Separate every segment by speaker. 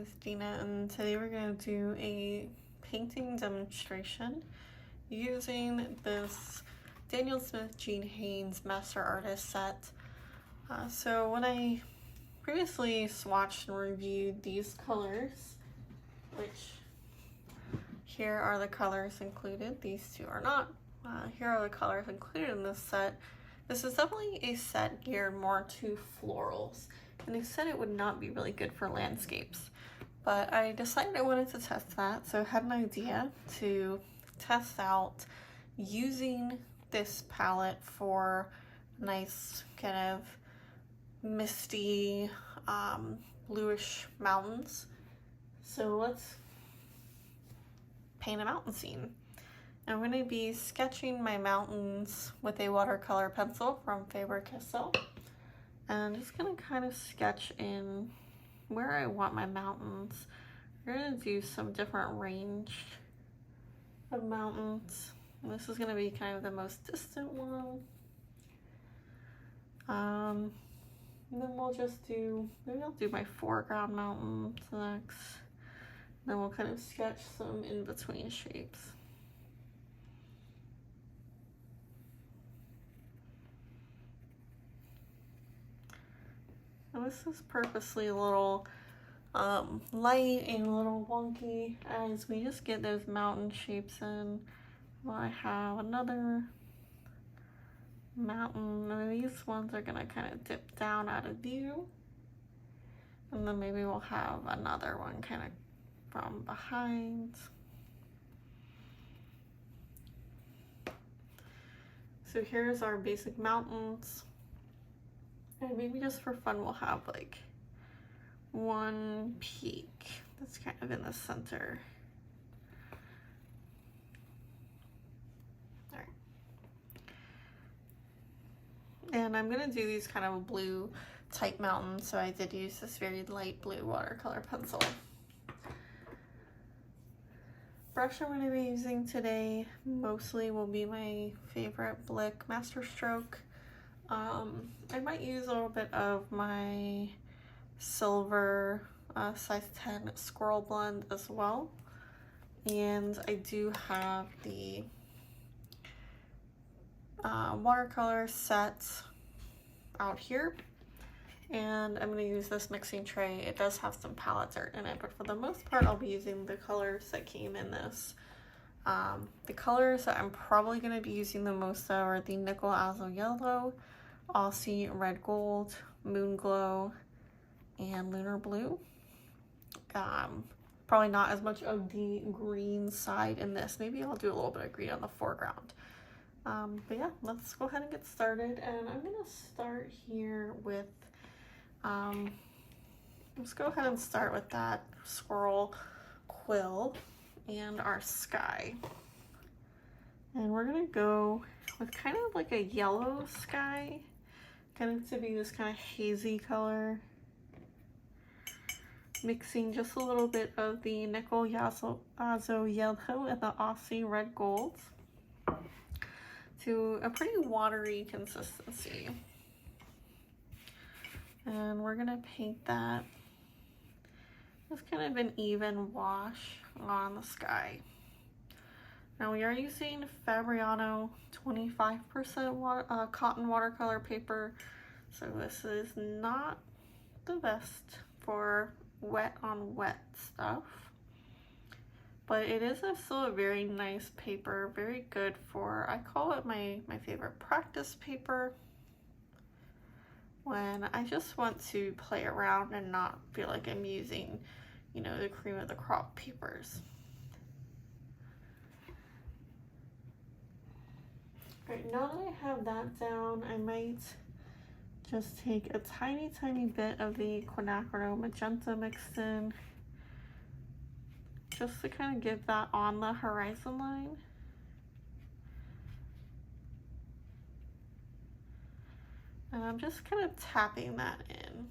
Speaker 1: is Dina, and today we're going to do a painting demonstration using this Daniel Smith Jean Haines Master Artist set. So when I previously swatched and reviewed these colors, which here are the colors included, these two are not. Here are the colors included in this set. This is definitely a set geared more to florals, and they said it would not be really good for landscapes. But I decided I wanted to test that, so I had an idea to test out using this palette for nice kind of misty bluish mountains. So let's paint a mountain scene. I'm going to be sketching my mountains with a watercolor pencil from Faber-Castell, and I'm just going to kind of sketch in where I want my mountains. We're going to do some different range of mountains. This is going to be kind of the most distant one. And then we'll just do, maybe I'll do my foreground mountains next. Then we'll kind of sketch some in-between shapes. Now this is purposely a little light and a little wonky as we just get those mountain shapes in. Well, I have another mountain, and these ones are gonna kind of dip down out of view. And then maybe we'll have another one kind of from behind. So here's our basic mountains. And maybe just for fun, we'll have like one peak that's kind of in the center. All right. And I'm gonna do these kind of blue type mountains, so I did use this very light blue watercolor pencil. Brush I'm going to be using today mostly will be my favorite Blick Master Stroke. I might use a little bit of my silver size 10 Squirrel Blend as well. And I do have the watercolor set out here. And I'm going to use this mixing tray. It does have some palette art in it, but for the most part I'll be using the colors that came in this. The colors that I'm probably going to be using the most of are the Nickel Azo Yellow, Aussie Red Gold, Moonglow, and Lunar Blue. Probably not as much of the green side in this. Maybe I'll do a little bit of green on the foreground. But yeah, let's go ahead and get started. And I'm going to start here with let's go ahead and start with that squirrel quill and our sky. And we're gonna go with kind of like a yellow sky, kind of to be this kind of hazy color, mixing just a little bit of the Nickel Azo Yellow and the Aussie Red Gold to a pretty watery consistency. And we're gonna paint that just kind of an even wash on the sky. Now we are using Fabriano 25% cotton watercolor paper, so this is not the best for wet on wet stuff, but it is still a very nice paper, very good for, I call it my favorite practice paper, when I just want to play around and not feel like I'm using, you know, the cream of the crop papers. Alright, now that I have that down, I might just take a tiny bit of the Quinacridone Magenta mixed in, just to kind of get that on the horizon line. And I'm just kind of tapping that in.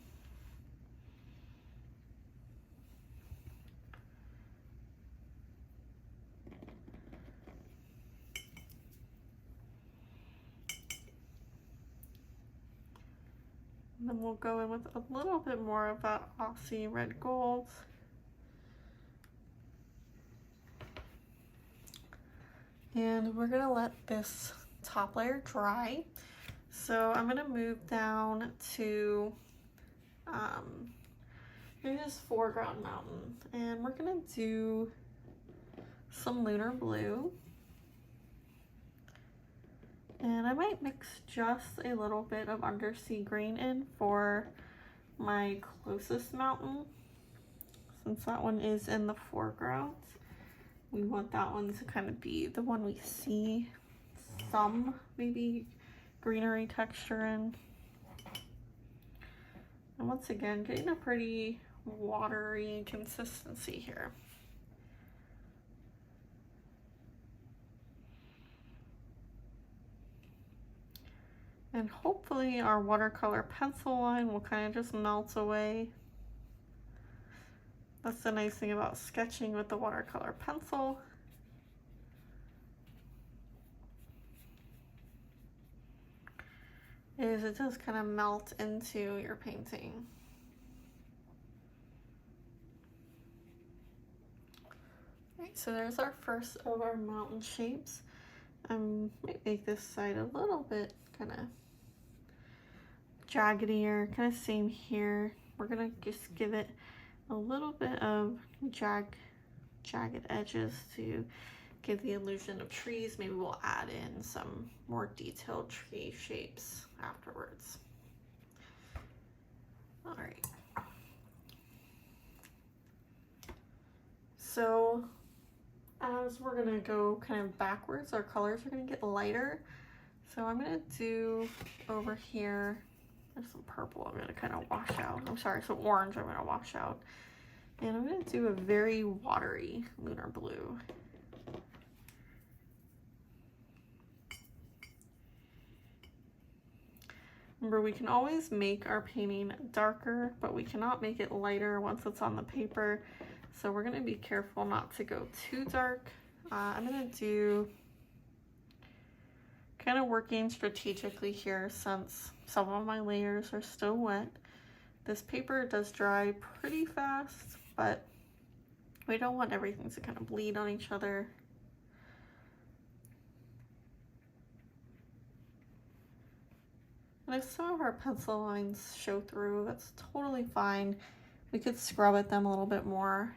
Speaker 1: And then we'll go in with a little bit more of that Aussie Red Gold. And we're gonna let this top layer dry. So I'm gonna move down to maybe this foreground mountain, and we're gonna do some Lunar Blue. And I might mix just a little bit of Undersea Green in for my closest mountain. Since that one is in the foreground, we want that one to kind of be the one we see some maybe greenery texture in. And once again, getting a pretty watery consistency here. And hopefully our watercolor pencil line will kind of just melt away. That's the nice thing about sketching with the watercolor pencil. Is it does kind of melt into your painting. Alright, so there's our first of our mountain shapes. Might make this side a little bit kind of jaggedier, kind of same here. We're gonna just give it a little bit of jagged edges to give the illusion of trees. Maybe we'll add in some more detailed tree shapes afterwards. All right. So as we're gonna go kind of backwards, our colors are gonna get lighter. So I'm gonna do over here, there's some purple I'm gonna kind of wash out. I'm sorry, some orange I'm gonna wash out. And I'm gonna do a very watery Lunar Blue. Remember, we can always make our painting darker, but we cannot make it lighter once it's on the paper. So we're gonna be careful not to go too dark. I'm gonna do kind of working strategically here since some of my layers are still wet. This paper does dry pretty fast, but we don't want everything to kind of bleed on each other. And if some of our pencil lines show through, that's totally fine. We could scrub at them a little bit more.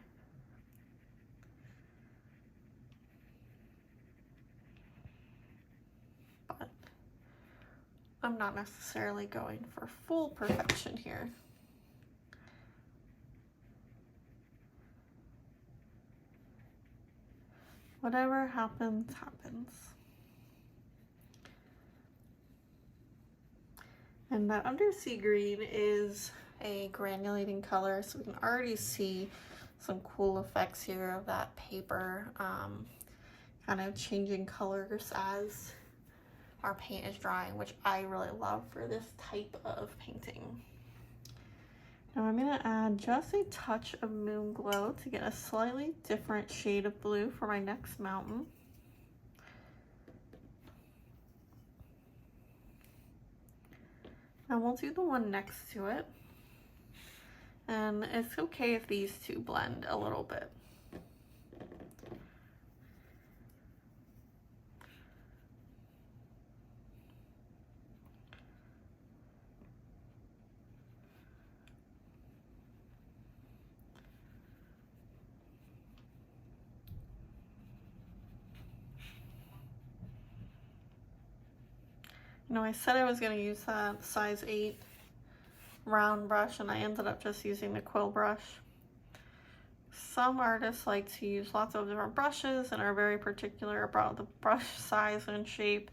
Speaker 1: But I'm not necessarily going for full perfection here. Whatever happens, happens. And that Undersea Green is a granulating color, so we can already see some cool effects here of that paper kind of changing colors as our paint is drying, which I really love for this type of painting. Now I'm gonna add just a touch of Moonglow to get a slightly different shade of blue for my next mountain. And we'll do the one next to it. And it's okay if these two blend a little bit. You know, I said I was going to use that size 8 round brush, and I ended up just using the quill brush. Some artists like to use lots of different brushes and are very particular about the brush size and shape,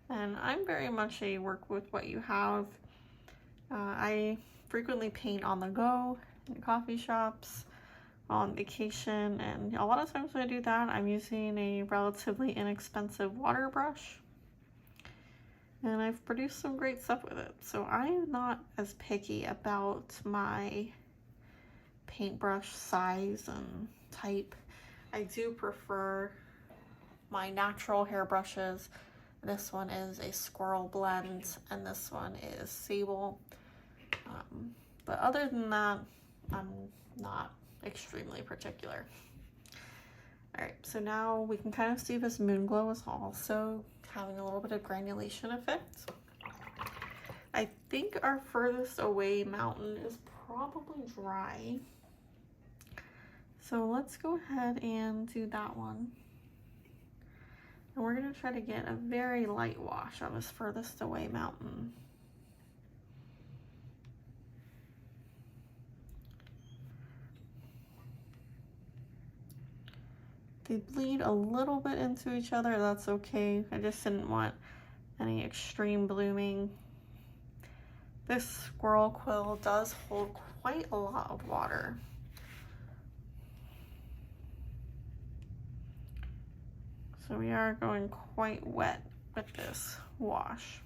Speaker 1: and I'm very much a work with what you have. I frequently paint on the go in coffee shops, on vacation, and a lot of times when I do that, I'm using a relatively inexpensive water brush. And I've produced some great stuff with it. So I'm not as picky about my paintbrush size and type. I do prefer my natural hair brushes. This one is a Squirrel Blend, and this one is Sable. But other than that, I'm not extremely particular. All right, so now we can kind of see this Moonglow is also having a little bit of granulation effect. I think our furthest away mountain is probably dry. So let's go ahead and do that one. And we're gonna try to get a very light wash on this furthest away mountain. They bleed a little bit into each other, that's okay. I just didn't want any extreme blooming. This squirrel quill does hold quite a lot of water. So we are going quite wet with this wash.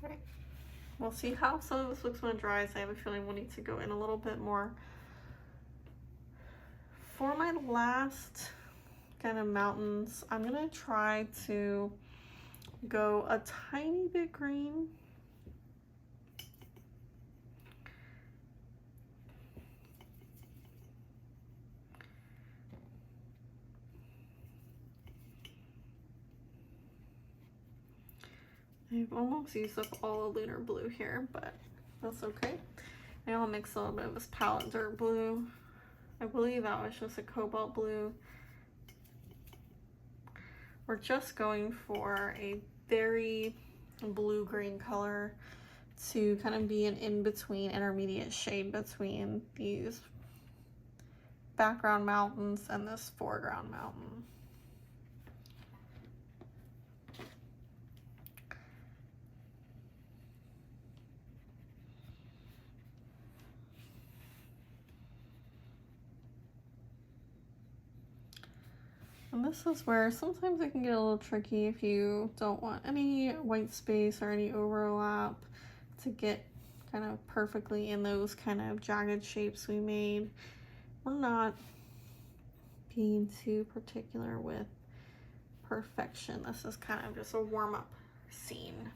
Speaker 1: Right. We'll see how some of this looks when it dries. I have a feeling we'll need to go in a little bit more. For my last kind of mountains, I'm gonna try to go a tiny bit green. I've almost used up all the Lunar Blue here, but that's okay. Maybe I'll mix a little bit of this palette dirt blue. I believe that was just a cobalt blue. We're just going for a very blue-green color to kind of be an in-between intermediate shade between these background mountains and this foreground mountain. And this is where sometimes it can get a little tricky if you don't want any white space or any overlap to get kind of perfectly in those kind of jagged shapes we made. We're not being too particular with perfection. This is kind of just a warm-up scene.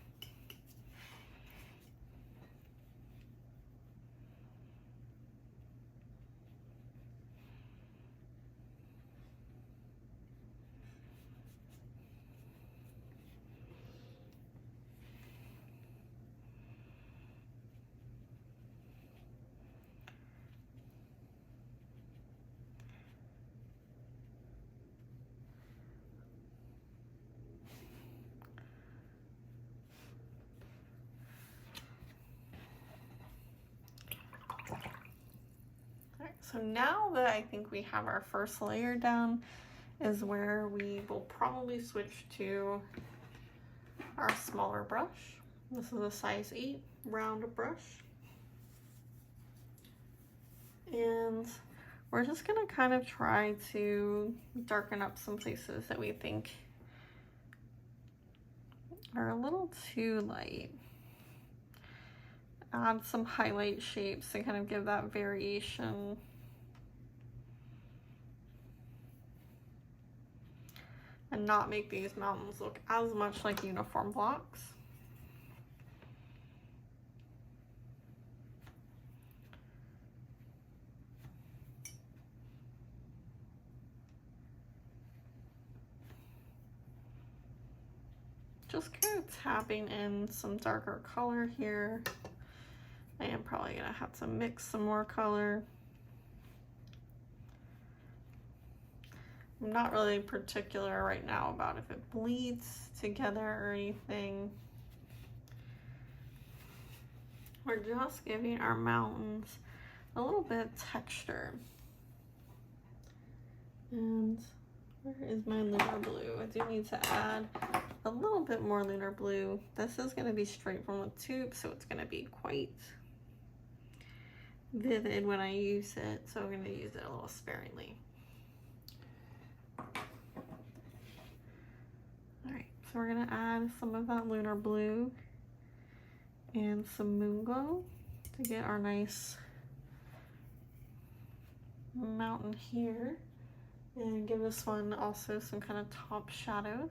Speaker 1: So now that I think we have our first layer down is where we will probably switch to our smaller brush. This is a size 8 round brush. And we're just gonna kind of try to darken up some places that we think are a little too light. Add some highlight shapes to kind of give that variation. And not make these mountains look as much like uniform blocks. Just kind of tapping in some darker color here. I am probably gonna have to mix some more color. I'm not really particular right now about if it bleeds together or anything. We're just giving our mountains a little bit of texture. And where is my Lunar Blue? I do need to add a little bit more Lunar Blue. This is gonna be straight from the tube, so it's gonna be quite vivid when I use it. So I'm gonna use it a little sparingly. All right, so we're gonna add some of that Lunar Blue and some Moonglow to get our nice mountain here, and give this one also some kind of top shadows.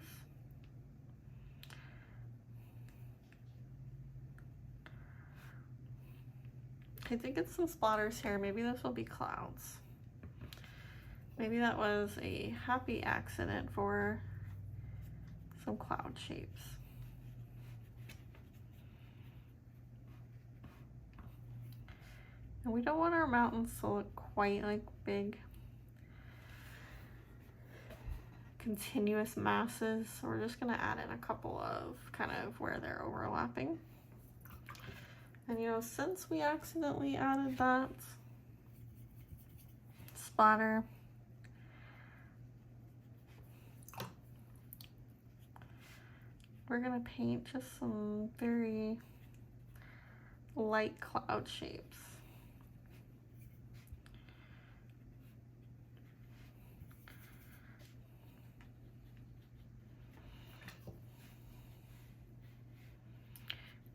Speaker 1: I did get some splatters here. Maybe this will be clouds. Maybe that was a happy accident for some cloud shapes. And we don't want our mountains to look quite like big continuous masses, so we're just gonna add in a couple of kind of where they're overlapping. And you know, since we accidentally added that splatter, we're gonna paint just some very light cloud shapes.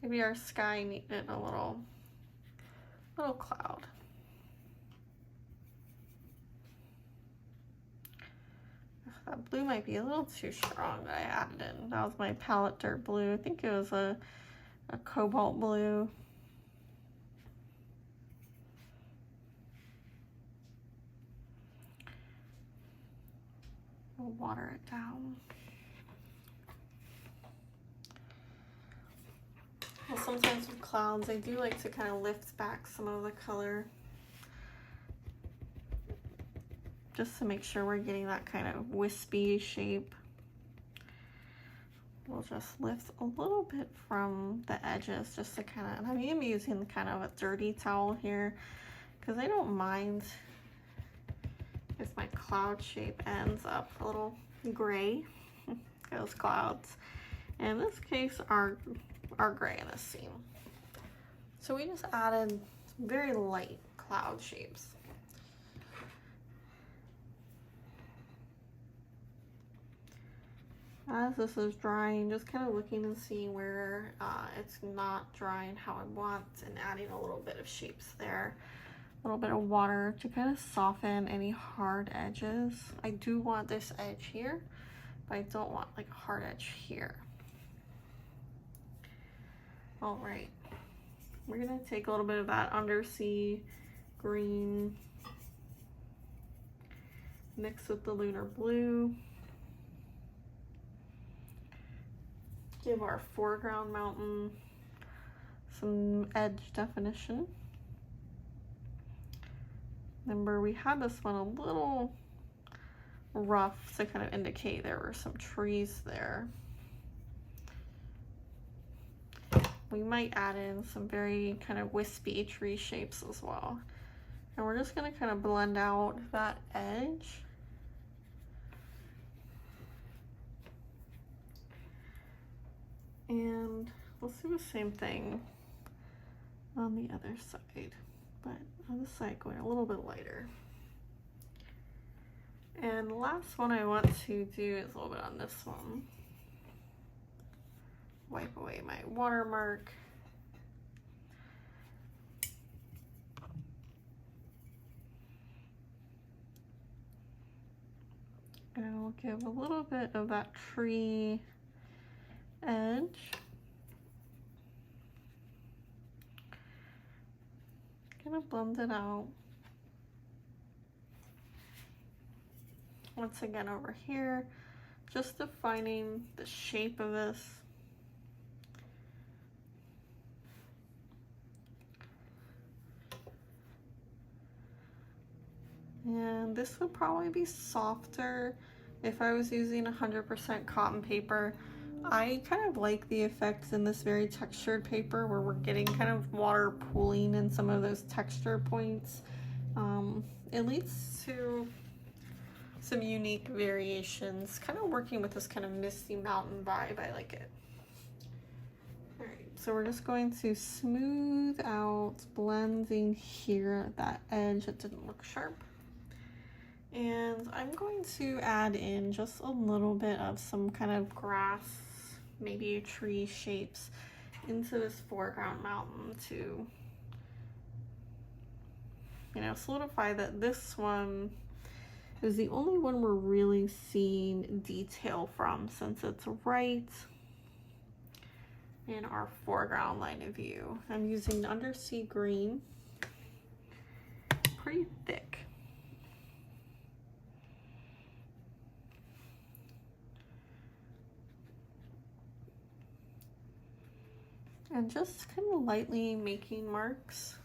Speaker 1: Maybe our sky needed a little cloud. That blue might be a little too strong that I added in. That was my palette dirt blue. I think it was a cobalt blue. We'll water it down. Well, sometimes with clouds, I do like to kind of lift back some of the color just to make sure we're getting that kind of wispy shape. We'll just lift a little bit from the edges just to kind of, and I am using kind of a dirty towel here because I don't mind if my cloud shape ends up a little gray. Those clouds. In this case, are gray in this scene. So we just added some very light cloud shapes. As this is drying, just kind of looking and seeing where it's not drying how I want, and adding a little bit of shapes there. A little bit of water to kind of soften any hard edges. I do want this edge here, but I don't want like a hard edge here. All right, we're gonna take a little bit of that Undersea Green, mix with the Lunar Blue. Give our foreground mountain some edge definition. Remember, we had this one a little rough to kind of indicate there were some trees there. We might add in some very kind of wispy tree shapes as well. And we're just gonna kind of blend out that edge. And let's do the same thing on the other side, but on this side going a little bit lighter. And the last one I want to do is a little bit on this one. Wipe away my watermark. And we'll give a little bit of that tree edge. Kind of blend it out. Once again over here, just defining the shape of this. And this would probably be softer if I was using 100% cotton paper. I kind of like the effects in this very textured paper where we're getting kind of water pooling in some of those texture points. It leads to some unique variations, kind of working with this kind of misty mountain vibe. I like it. All right, so we're just going to smooth out, blending here at that edge that didn't look sharp. And I'm going to add in just a little bit of some kind of grass, maybe tree shapes into this foreground mountain to, you know, solidify that this one is the only one we're really seeing detail from, since it's right in our foreground line of view. I'm using Undersea Green, pretty thick. And just kind of lightly making marks.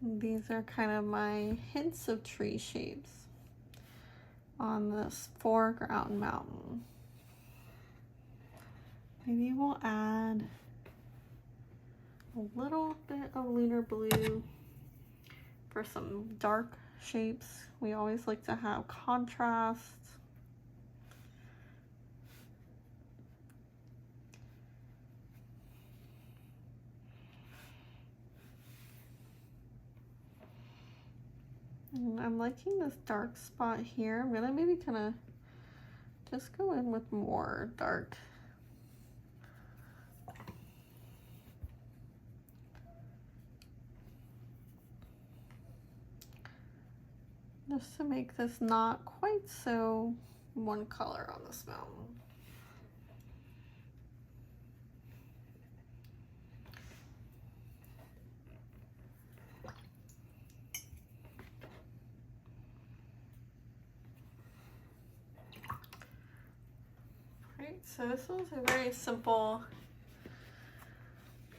Speaker 1: These are kind of my hints of tree shapes on this foreground mountain. Maybe we'll add a little bit of Lunar Blue for some dark shapes. We always like to have contrast. And I'm liking this dark spot here. I'm gonna maybe kind of just go in with more dark. Just to make this not quite so one color on this mountain. Right, so this was a very simple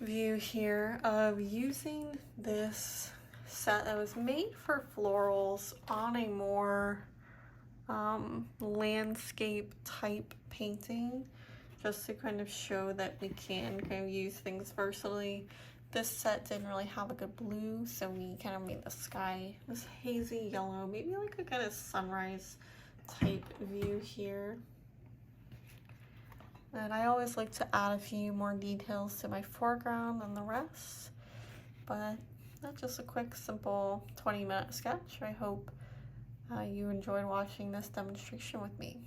Speaker 1: view here of using this set that was made for florals on a more landscape type painting, just to kind of show that we can kind of use things versatily. This set didn't really have a good blue, so we kind of made the sky this hazy yellow, maybe like a kind of sunrise type view here. And I always like to add a few more details to my foreground than the rest, but that's just a quick, simple 20-minute sketch. I hope you enjoyed watching this demonstration with me.